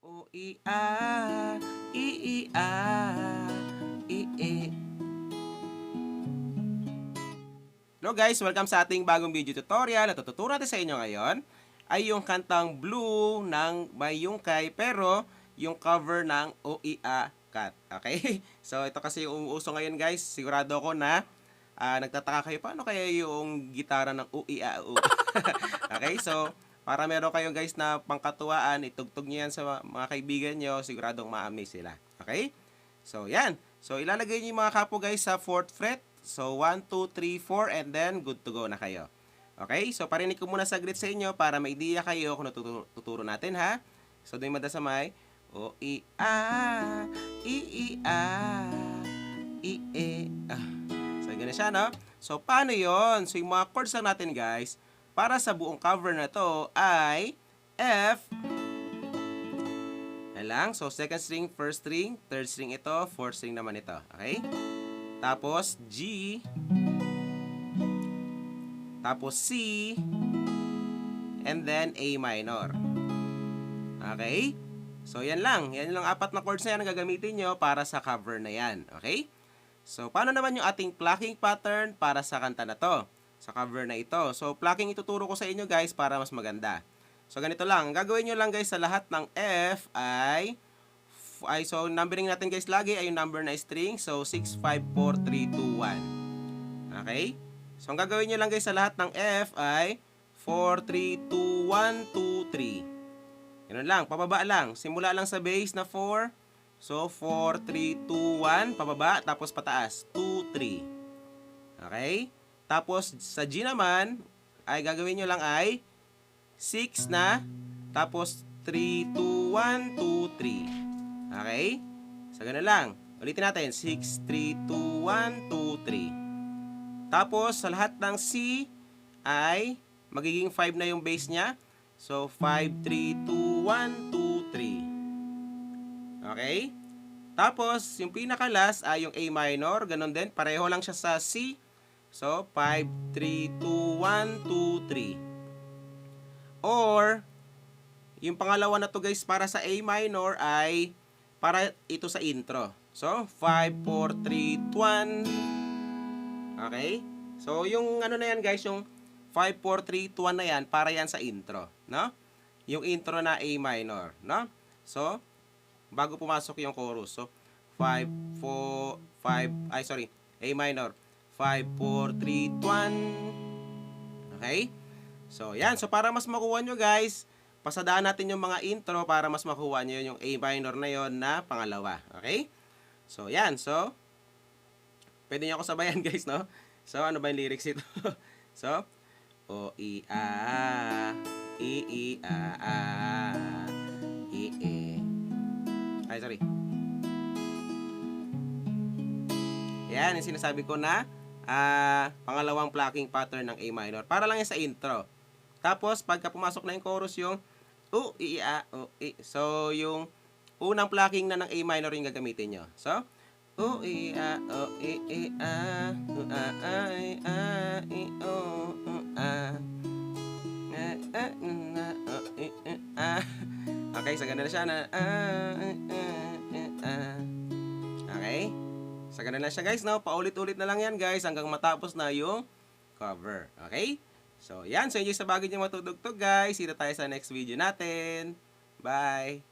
O, I, A, I, A, I, E. Hello guys, welcome sa ating bagong video tutorial. At tuturo natin sa inyo ngayon ay yung kantang Blue ng May Yungkay, pero yung cover ng O, I, A, Cat. Okay? So ito kasi yung umuuso ngayon guys. Sigurado ako na nagtataka kayo paano kaya yung gitara ng O, I, A, U. Okay? So para meron kayo guys na pangkatuwaan, itugtog nyo yan sa mga kaibigan nyo, siguradong ma-amaze sila. Okay? So, yan. So, ilalagay nyo yung mga kapo guys sa 4th fret. So, 1, 2, 3, 4, and then good to go na kayo. Okay? So, parinig ko muna saglit sa inyo para may idea kayo kung tuturo natin ha. So, doon yung madasamay. O, I, A, I, A, I, E. So, ganun siya, no? So, paano yon? So, yung mga chords lang natin guys, para sa buong cover na to ay F na lang. So, second string, first string, third string ito, fourth string naman ito. Okay? Tapos, G. Tapos, C. And then, A minor. Okay? So, yan lang. Yan lang apat na chords na yan ang gagamitin nyo para sa cover na yan. Okay? So, paano naman yung ating plucking pattern para sa kanta na to? Sa cover na ito. So, plucking ituturo ko sa inyo guys para mas maganda. So, ganito lang. Gagawin nyo lang guys sa lahat ng F ay so, numbering natin guys lagi ay yung number na string. So, 6, 5, 4, 3, 2, 1. Okay? So, ang gagawin nyo lang guys sa lahat ng F ay 4, 3, 2, 1, 2, 3. Ganun lang. Pababa lang. Simula lang sa base na 4. So, 4, 3, 2, 1. Pababa. Tapos pataas. 2, 3. Okay? Tapos, sa G naman, ay gagawin nyo lang ay 6 na, tapos 3, 2, 1, 2, 3. Okay? So, ganun lang. Ulitin natin. 6, 3, 2, 1, 2, 3. Tapos, sa lahat ng C, ay magiging 5 na yung base niya. So, 5, 3, 2, 1, 2, 3. Okay? Tapos, yung pinaka-last ay yung A minor. Ganun din. Pareho lang siya sa C. So, 5, 3, 2, 1, 2, 3. Or, yung pangalawa na to guys para sa A minor ay para ito sa intro. So, 5, 4, 3, 1. Okay? So, yung ano na yan guys, yung 5, 4, 3, 2, 1 na yan, para yan sa intro. No? Yung intro na A minor. No? So, bago pumasok yung chorus. So, 5, 4, 5, A minor. 5, 4, 3, 1. Okay? So, yan. So, para mas makuha nyo guys, pasadaan natin yung mga intro para mas makuha nyo yung A minor na yon na pangalawa. Okay? So, yan. So, pwede nyo ako sabayan guys, no? So, ano ba yung lyrics ito? So, O, I, A, I, A, I, E. Ay, sorry. Yan, yung sinasabi ko na pangalawang plucking pattern ng A minor. Para lang yan sa intro. Tapos, pagka pumasok na yung chorus yung U, I, A, U, I. So, yung unang plucking na ng A minor yung gagamitin nyo. So, U, I, A, U, I, I, A, U, A, I, A, I, O, U, A. Okay, so ganun na siya na okay? So, ganun lang siya guys, no? Paulit-ulit na lang yan guys hanggang matapos na yung cover. Okay? So, yan. So, enjoy sa bagay nyo matutugtog guys. Kita tayo sa next video natin. Bye!